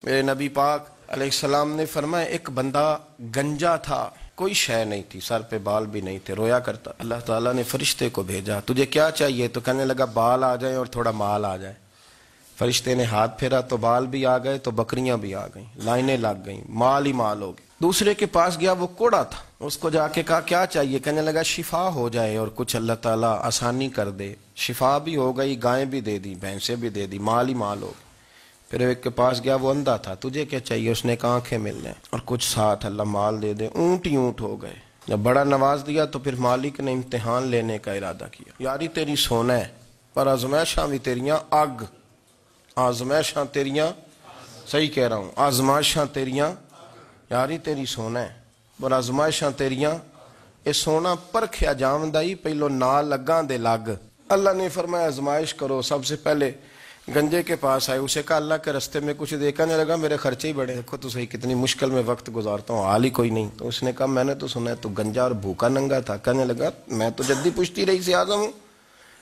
میرے نبی پاک علیہ السلام نے فرمایا ایک بندہ گنجا تھا، کوئی شے نہیں تھی، سر پہ بال بھی نہیں تھے، رویا کرتا۔ اللہ تعالیٰ نے فرشتے کو بھیجا، تجھے کیا چاہیے؟ تو کہنے لگا بال آ جائیں اور تھوڑا مال آ جائے۔ فرشتے نے ہاتھ پھیرا تو بال بھی آ گئے، تو بکریاں بھی آ گئیں، لائنیں لگ گئیں، مال ہی مال ہو گئے۔ دوسرے کے پاس گیا، وہ کوڑا تھا، اس کو جا کے کہا کیا چاہیے؟ کہنے لگا شفا ہو جائے اور کچھ اللہ تعالیٰ آسانی کر دے۔ شفا بھی ہو گئی، گائیں بھی دے دی، بھینسیں بھی دے دی، مال ہی مال ہو گئے۔ پھر ایک کے پاس گیا، وہ اندھا تھا، تجھے کیا چاہیے؟ اس نے کہا آنکھیں مل جائیں اور کچھ ساتھ اللہ مال دے دے۔ اونٹ ہی اونٹ ہو گئے۔ جب بڑا نواز دیا تو پھر مالک نے امتحان لینے کا ارادہ کیا، یاری تیری سونا ہے پر آزمائشاں بھی تیریاں اگ، آزمائشاں تیریاں، صحیح کہہ رہا ہوں، آزمائشاں تیریاں، یاری تیری سونا ہے پر آزمائشاں تیریاں، اے سونا پرکھیا جامدائی پہلو نال لگاں دے لگ۔ اللہ نے فرمایا آزمائش کرو۔ سب سے پہلے گنجے کے پاس آئے، اسے کہا اللہ کے رستے میں کچھ دیکھنے لگا، میرے خرچے ہی بڑے، دیکھو تو صحیح کتنی مشکل میں وقت گزارتا ہوں، حال ہی کوئی نہیں۔ تو اس نے کہا میں نے تو سنا ہے تو گنجا اور بھوکا ننگا تھا۔ کہنے لگا میں تو جدی پشتی رئیس اعظم ہوں،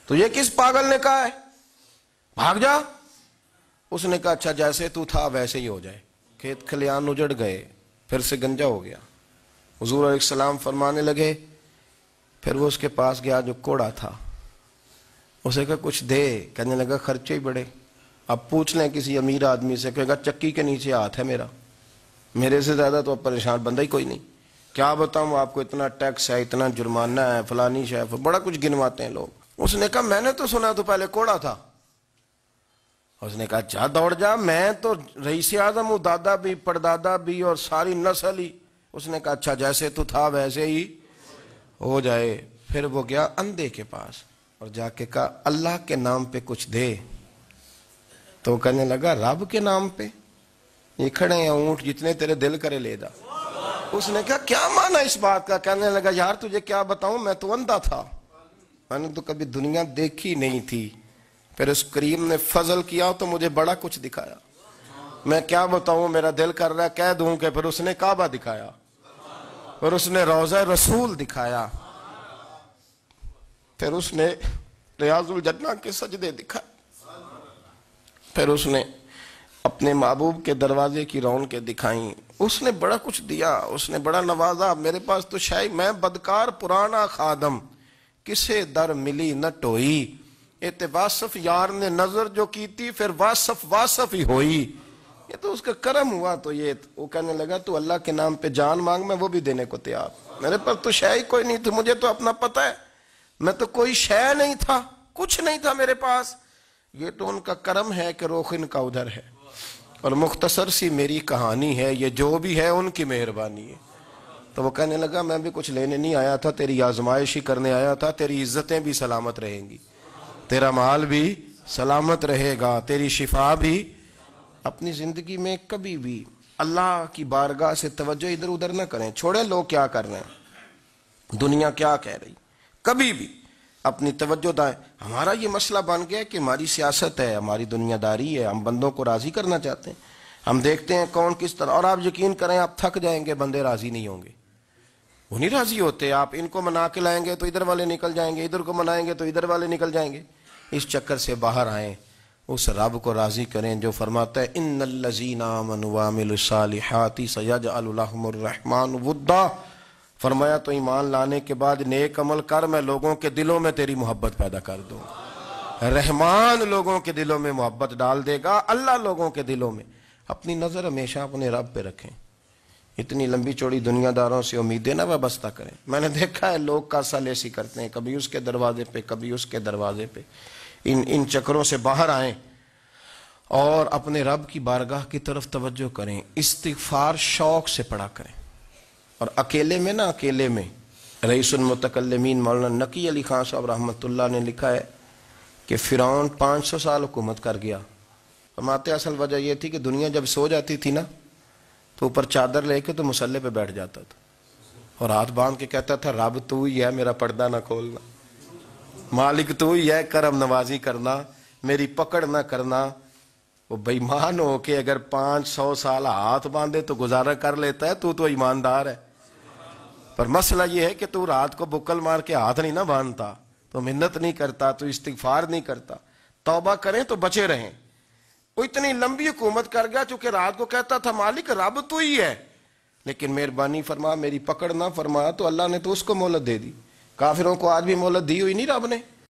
تو یہ کس پاگل نے کہا ہے بھاگ جا؟ اس نے کہا اچھا جیسے تو تھا ویسے ہی ہو جائے۔ کھیت کھلیان اجڑ گئے، پھر سے گنجا ہو گیا۔ حضور علیہ السلام فرمانے لگے، پھر وہ اس کے پاس گیا جو کوڑا تھا، اسے کہا کچھ دے، کہنے لگا خرچے ہی بڑے۔ اب پوچھ لیں کسی امیر آدمی سے، کہے گا چکی کے نیچے ہاتھ ہے میرا، میرے سے زیادہ تو اب پریشان بندہ ہی کوئی نہیں، کیا بتاؤں آپ کو، اتنا ٹیکس ہے، اتنا جرمانہ ہے، فلانی شے، بڑا کچھ گنواتے ہیں لوگ۔ اس نے کہا میں نے تو سنا تو پہلے کوڑا تھا۔ اس نے کہا جا دوڑ جا، میں تو رئیس اعظم ہوں، دادا بھی پردادا بھی اور ساری نسل ہی۔ اس نے کہا اچھا جیسے تو تھا ویسے ہی ہو جائے۔ پھر وہ گیا اندھے کے پاس اور جا کے کہا اللہ کے نام پہ کچھ دے۔ تو کہنے لگا رب کے نام پہ؟ یہ کھڑے ہیں اونٹ، جتنے تیرے دل کرے لے جا۔ اس نے کہا کیا معنی اس بات کا؟ کہنے لگا یار تجھے کیا بتاؤں، میں تو اندھا تھا، میں نے تو کبھی دنیا دیکھی نہیں تھی، پھر اس کریم نے فضل کیا تو مجھے بڑا کچھ دکھایا، میں کیا بتاؤں، میرا دل کر رہا ہے کہہ دوں کہ پھر اس نے کعبہ دکھایا، پھر اس نے روضہ رسول دکھایا، پھر اس نے ریاض الجنہ کے سجدے دکھائے، پھر اس نے اپنے محبوب کے دروازے کی رونقیں دکھائیں۔ اس نے بڑا کچھ دیا، اس نے بڑا نوازا۔ میرے پاس تو شاید میں بدکار پرانا خادم، کسے در ملی نہ ٹوئی، ایتے واصف یار نے نظر جو کی تھی، پھر واصف ہی ہوئی۔ یہ تو اس کا کرم ہوا۔ تو یہ وہ کہنے لگا تو اللہ کے نام پہ جان مانگ، میں وہ بھی دینے کو تیار، میرے پاس تو شے ہی کوئی نہیں تھی، مجھے تو اپنا پتہ ہے، میں تو کوئی شے نہیں تھا، کچھ نہیں تھا میرے پاس۔ یہ تو ان کا کرم ہے کہ رخ ان کا ادھر ہے، اور مختصر سی میری کہانی ہے، یہ جو بھی ہے ان کی مہربانی ہے۔ تو وہ کہنے لگا میں بھی کچھ لینے نہیں آیا تھا، تیری آزمائش ہی کرنے آیا تھا، تیری عزتیں بھی سلامت رہیں گی، تیرا مال بھی سلامت رہے گا، تیری شفا بھی۔ اپنی زندگی میں کبھی بھی اللہ کی بارگاہ سے توجہ ادھر ادھر نہ کریں، چھوڑیں لوگ کیا کر رہے ہیں، دنیا کیا کہہ رہی، کبھی بھی اپنی توجہ دائیں۔ ہمارا یہ مسئلہ بن گیا کہ ہماری سیاست ہے، ہماری دنیا داری ہے، ہم بندوں کو راضی کرنا چاہتے ہیں، ہم دیکھتے ہیں کون کس طرح، اور آپ یقین کریں آپ تھک جائیں گے، بندے راضی نہیں ہوں گے، وہ نہیں راضی ہوتے۔ آپ ان کو منا کے لائیں گے تو ادھر والے نکل جائیں گے، ادھر کو منائیں گے تو ادھر والے نکل جائیں گے۔ اس چکر سے باہر آئیں، اس رب کو راضی کریں جو فرماتا ہے ان الذین آمنوا وعملوا الصالحات سیجعل لهم الرحمن ودا۔ فرمایا تو ایمان لانے کے بعد نیک عمل کر، میں لوگوں کے دلوں میں تیری محبت پیدا کر دوں گا۔ رحمان لوگوں کے دلوں میں محبت ڈال دے گا، اللہ لوگوں کے دلوں میں۔ اپنی نظر ہمیشہ اپنے رب پہ رکھیں، اتنی لمبی چوڑی دنیا داروں سے امیدیں نہ وابستہ کریں۔ میں نے دیکھا ہے لوگ کاسا لیسی کرتے ہیں، کبھی اس کے دروازے پہ کبھی اس کے دروازے پہ۔ ان چکروں سے باہر آئیں اور اپنے رب کی بارگاہ کی طرف توجہ کریں، استغفار شوق سے پڑھا کریں۔ اور اکیلے میں نا، اکیلے میں رئیس المتکلمین مولانا نقی علی خان صاحب رحمۃ اللہ نے لکھا ہے کہ فرعون 500 سال حکومت کر گیا۔ فرماتے اصل وجہ یہ تھی کہ دنیا جب سو جاتی تھی نا تو اوپر چادر لے کے تو مسلح پہ بیٹھ جاتا تھا اور ہاتھ باندھ کے کہتا تھا رب تو ہی ہے، میرا پردہ نہ کھولنا، مالک تو ہی ہے، کرم نوازی کرنا، میری پکڑ نہ کرنا۔ وہ بے ایمان ہو کے اگر 500 سال ہاتھ باندھے تو گزارا کر لیتا ہے، تو ایماندار ہے۔ پر مسئلہ یہ ہے کہ تو رات کو بکل مار کے ہاتھ نہیں نہ باندھتا، تو منت نہیں کرتا، تو استغفار نہیں کرتا۔ توبہ کریں تو بچے رہیں، وہ اتنی لمبی حکومت کر گیا چونکہ رات کو کہتا تھا مالک رب تو ہی ہے، لیکن مہربانی فرما، میری پکڑ نہ فرما، تو اللہ نے تو اس کو مہلت دے دی۔ کافروں کو آج بھی مہلت دی ہوئی نہیں رب نے؟